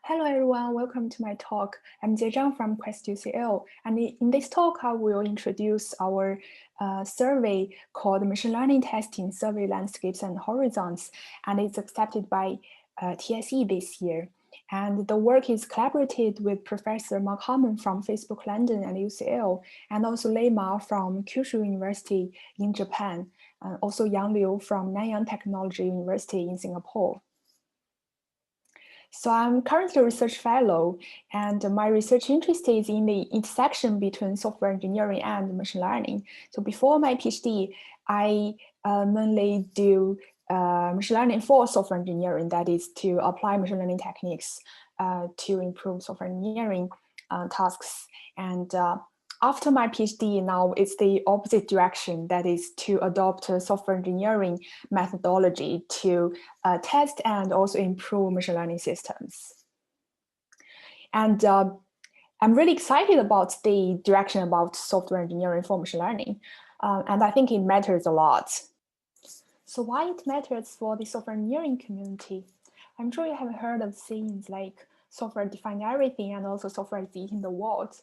Hello everyone, welcome to my talk. I'm Jie Zhang from Quest UCL, and in this talk I will introduce our survey called Machine Learning Testing Survey Landscapes and Horizons, and it's accepted by TSE this year. And the work is collaborated with Professor Mark Harmon from Facebook London and UCL, and also Lei Ma from Kyushu University in Japan, and also Yang Liu from Nanyang Technology University in Singapore. So I'm currently a research fellow, and my research interest is in the intersection between software engineering and machine learning. So before my PhD, I mainly do machine learning for software engineering, that is to apply machine learning techniques to improve software engineering tasks. And after my PhD, now it's the opposite direction, that is to adopt a software engineering methodology to test and also improve machine learning systems. And I'm really excited about the direction about software engineering for machine learning. And I think it matters a lot. So why it matters for the software engineering community? I'm sure you have heard of sayings like software defines everything and also software is eating the world.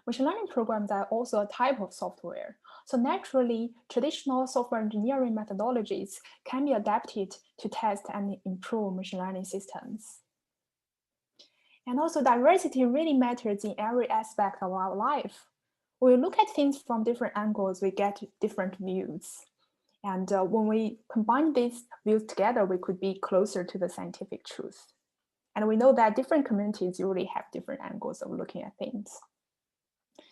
Machine learning programs are also a type of software. So naturally, traditional software engineering methodologies can be adapted to test and improve machine learning systems. And also diversity really matters in every aspect of our life. When we look at things from different angles, we get different views. And when we combine these views together, we could be closer to the scientific truth. And we know that different communities usually have different angles of looking at things.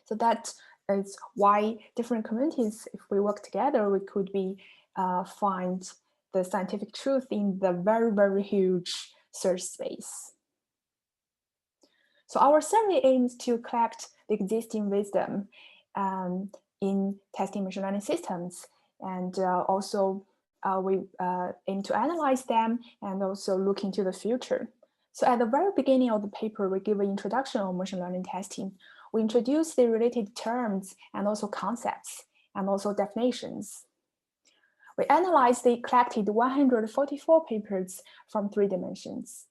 So that is why different communities, if we work together, we could be find the scientific truth in the very, very huge search space. So our survey aims to collect the existing wisdom in testing machine learning systems, and also we aim to analyze them and also look into the future. So at the very beginning of the paper, we give an introduction on machine learning testing. We introduce the related terms and also concepts and also definitions. We analyze the collected 144 papers from 3 dimensions.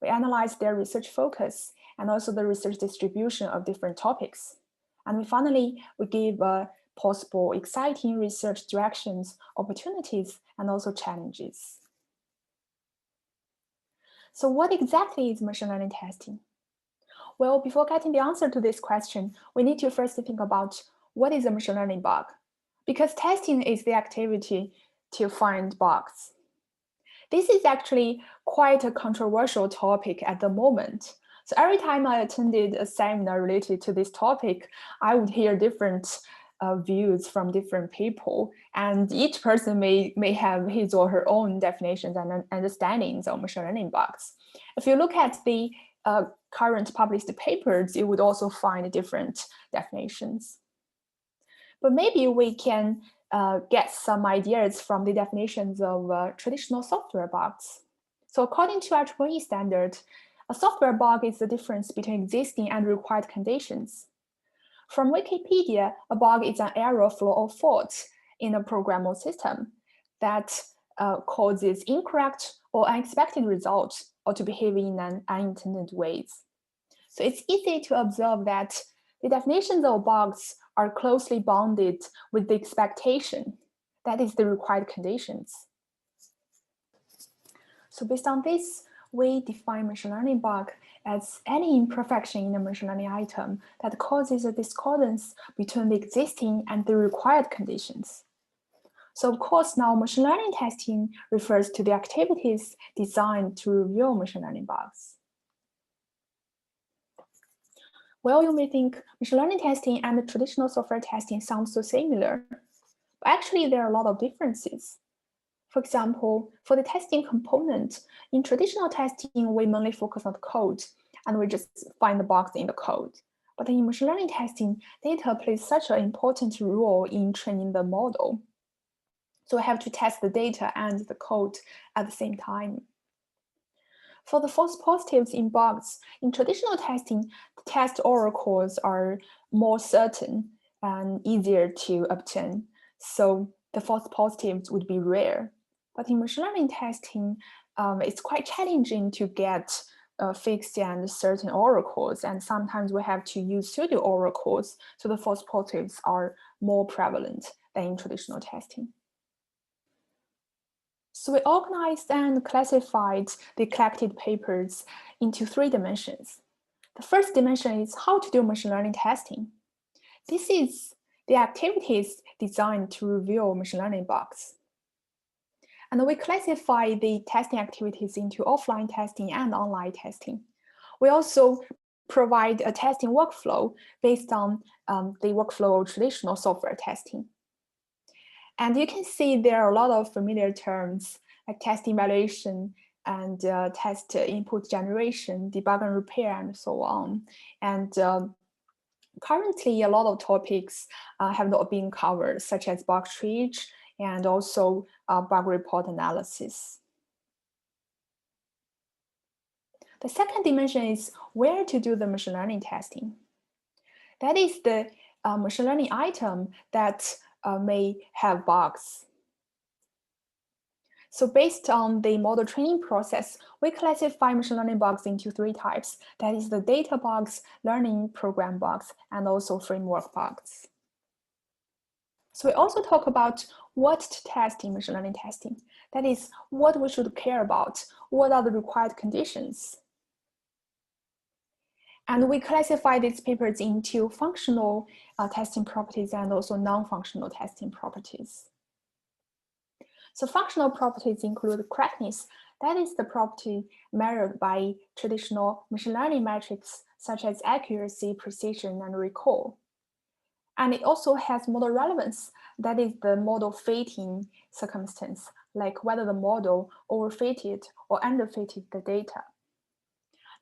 We analyze their research focus and also the research distribution of different topics. And finally, we give possible exciting research directions, opportunities, and also challenges. So what exactly is machine learning testing? Well, before getting the answer to this question, we need to first think about what is a machine learning bug, because testing is the activity to find bugs. This is actually quite a controversial topic at the moment. So every time I attended a seminar related to this topic, I would hear different views from different people, and each person may have his or her own definitions and understandings of machine learning bugs. If you look at the current published papers, you would also find different definitions. But maybe we can get some ideas from the definitions of traditional software bugs. So according to IEEE standard, a software bug is the difference between existing and required conditions. From Wikipedia, a bug is an error, flaw, or fault in a programmable system that causes incorrect or unexpected results or to behave in an unintended ways. So it's easy to observe that the definitions of bugs are closely bounded with the expectation, that is the required conditions. So based on this, we define machine learning bug as any imperfection in a machine learning item that causes a discordance between the existing and the required conditions. So of course, now machine learning testing refers to the activities designed to reveal machine learning bugs. Well, you may think machine learning testing and traditional software testing sound so similar, but actually there are a lot of differences. For example, for the testing component, in traditional testing, we mainly focus on the code and we just find the bugs in the code. But in machine learning testing, data plays such an important role in training the model. So we have to test the data and the code at the same time. For the false positives in bugs, in traditional testing, the test oracles are more certain and easier to obtain. So the false positives would be rare. But in machine learning testing, it's quite challenging to get fixed and certain oracles, and sometimes we have to use pseudo oracles, so the false positives are more prevalent than in traditional testing. So we organized and classified the collected papers into 3 dimensions. The first dimension is how to do machine learning testing. This is the activities designed to reveal machine learning bugs. And we classify the testing activities into offline testing and online testing. We also provide a testing workflow based on the workflow of traditional software testing. And you can see there are a lot of familiar terms like test evaluation and test input generation, debug and repair, and so on. And currently, a lot of topics have not been covered, such as bug triage and also bug report analysis. The second dimension is where to do the machine learning testing. That is the machine learning item that may have bugs. So based on the model training process, we classify machine learning bugs into 3 types. That is the data bugs, learning program bugs, and also framework bugs. So we also talk about what to test in machine learning testing. That is what we should care about. What are the required conditions? And we classify these papers into functional testing properties and also non-functional testing properties. So functional properties include correctness. That is the property measured by traditional machine learning metrics such as accuracy, precision, and recall. And it also has model relevance. That is the model fitting circumstance, like whether the model overfitted or underfitted the data.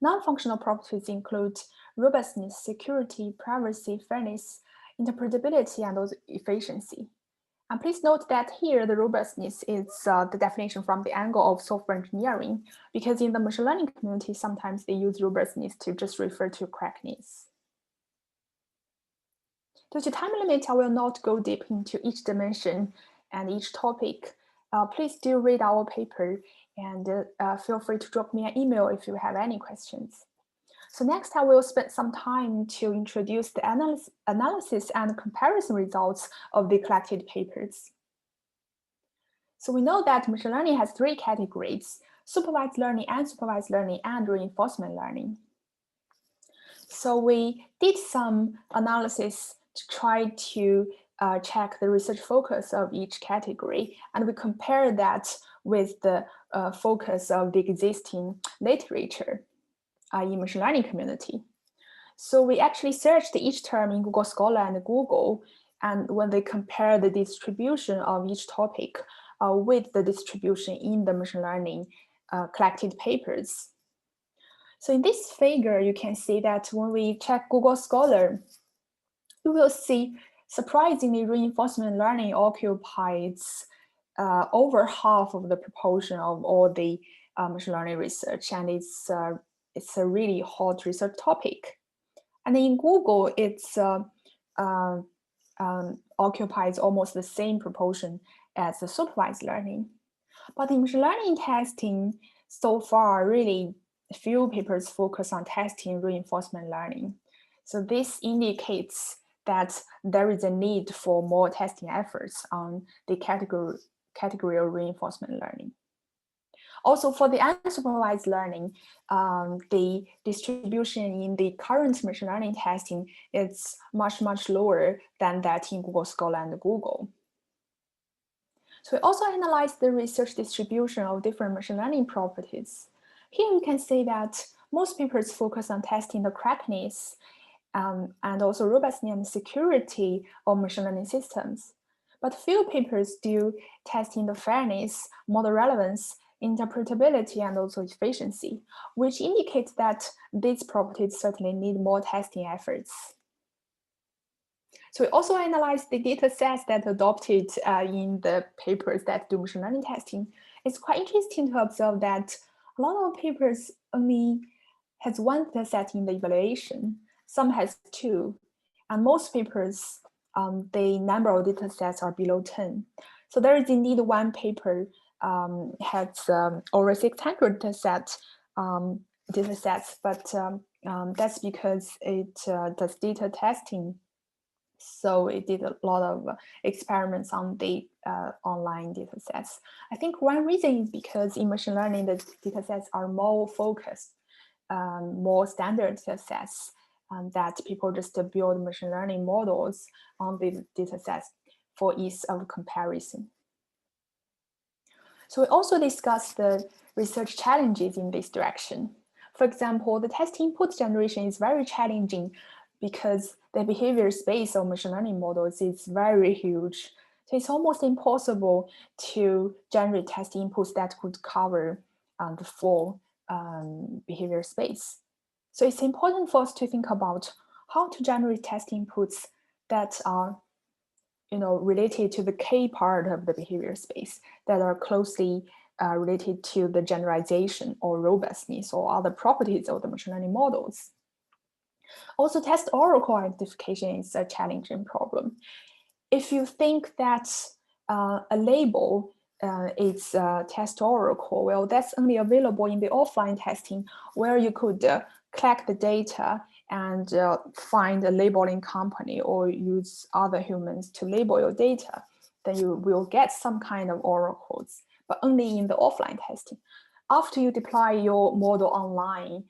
Non-functional properties include robustness, security, privacy, fairness, interpretability, and also efficiency. And please note that here the robustness is the definition from the angle of software engineering, because in the machine learning community, sometimes they use robustness to just refer to correctness. Due to time limit, I will not go deep into each dimension and each topic. Please do read our paper and feel free to drop me an email if you have any questions. So next, I will spend some time to introduce the analysis and comparison results of the collected papers. So we know that machine learning has 3 categories: supervised learning, unsupervised learning, and reinforcement learning. So we did some analysis to try to check the research focus of each category, and we compare that with the focus of the existing literature in machine learning community. So we actually searched each term in Google Scholar and Google, and when they compare the distribution of each topic with the distribution in the machine learning collected papers. So in this figure, you can see that when we check Google Scholar, you will see surprisingly reinforcement learning occupies over half of the proportion of all the machine learning research, and it's a really hot research topic. And in Google, it's occupies almost the same proportion as the supervised learning. But in machine learning testing, so far, really few papers focus on testing reinforcement learning. So this indicates that there is a need for more testing efforts on the category of reinforcement learning. Also, for the unsupervised learning, the distribution in the current machine learning testing is much, much lower than that in Google Scholar and Google. So we also analyzed the research distribution of different machine learning properties. Here you can see that most papers focus on testing the correctness and also robustness and security of machine learning systems. But few papers do testing the fairness, model relevance, interpretability, and also efficiency, which indicates that these properties certainly need more testing efforts. So we also analyzed the data sets that adopted in the papers that do machine learning testing. It's quite interesting to observe that a lot of papers only has 1 data set in the evaluation, some has 2, and most papers, the number of data sets are below 10. So there is indeed 1 paper has over 600 data sets data sets, but that's because it does data testing. So it did a lot of experiments on the online data sets. I think one reason is because in machine learning, the data sets are more focused, more standard data sets, that people just build machine learning models on the data sets for ease of comparison. So we also discussed the research challenges in this direction. For example, the test input generation is very challenging because the behavior space of machine learning models is very huge. So it's almost impossible to generate test inputs that could cover the full behavior space. So it's important for us to think about how to generate test inputs that are related to the key part of the behavior space, that are closely related to the generalization or robustness or other properties of the machine learning models. Also, test oracle identification is a challenging problem. If you think that a label is a test oracle, well, that's only available in the offline testing, where you could collect the data and find a labeling company or use other humans to label your data, then you will get some kind of oracles, but only in the offline testing. After you deploy your model online,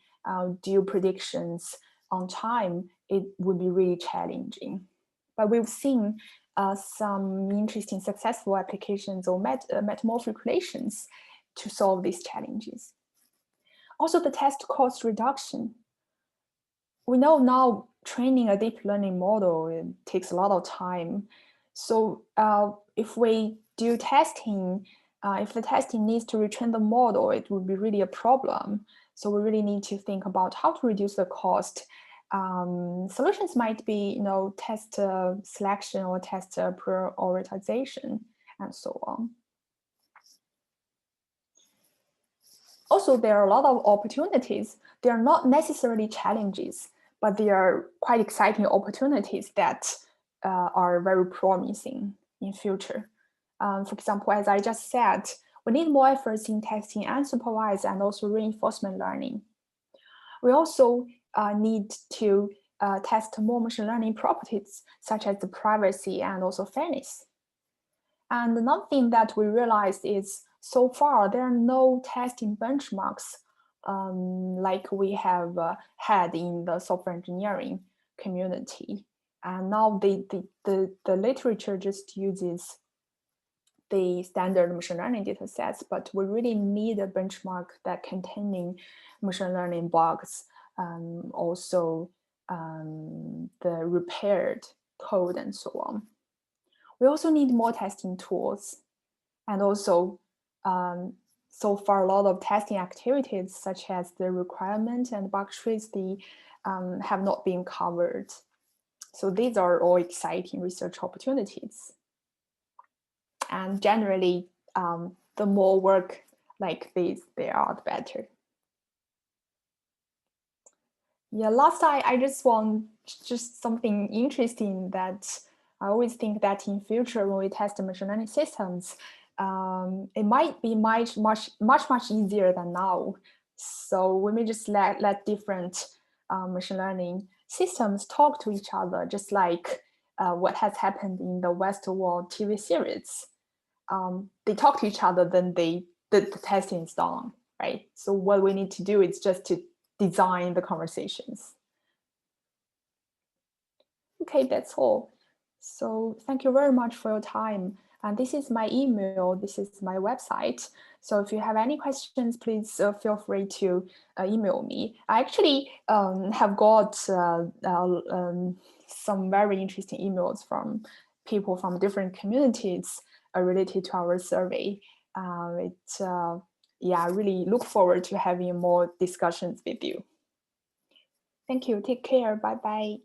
do predictions on time, it would be really challenging. But we've seen some interesting successful applications or metamorphic relations to solve these challenges. Also, the test cost reduction. We know now training a deep learning model, it takes a lot of time. So if we do testing, if the testing needs to retrain the model, it would be really a problem. So we really need to think about how to reduce the cost. Solutions might be, test selection or test prioritization, and so on. Also, there are a lot of opportunities. They are not necessarily challenges, but they are quite exciting opportunities that are very promising in future. For example, as I just said, we need more efforts in testing unsupervised and also reinforcement learning. We also need to test more machine learning properties, such as the privacy and also fairness. And another thing that we realized is, so far, there are no testing benchmarks like we have had in the software engineering community. And now the literature just uses the standard machine learning data sets, but we really need a benchmark that containing machine learning bugs, also the repaired code and so on. We also need more testing tools, and also so far a lot of testing activities such as the requirement and bug trees, they have not been covered. So these are all exciting research opportunities. And generally, the more work like this there are, the better. Yeah, last I just want just something interesting, that I always think that in future when we test machine learning systems, it might be much easier than now. So we may just let different machine learning systems talk to each other, just like what has happened in the Westworld TV series. They talk to each other, then the testing is done, right? So what we need to do is just to design the conversations. Okay, that's all. So thank you very much for your time. And this is my email, this is my website. So if you have any questions, please feel free to email me. I actually have got some very interesting emails from people from different communities related to our survey. Yeah, I really look forward to having more discussions with you. Thank you, take care, bye-bye.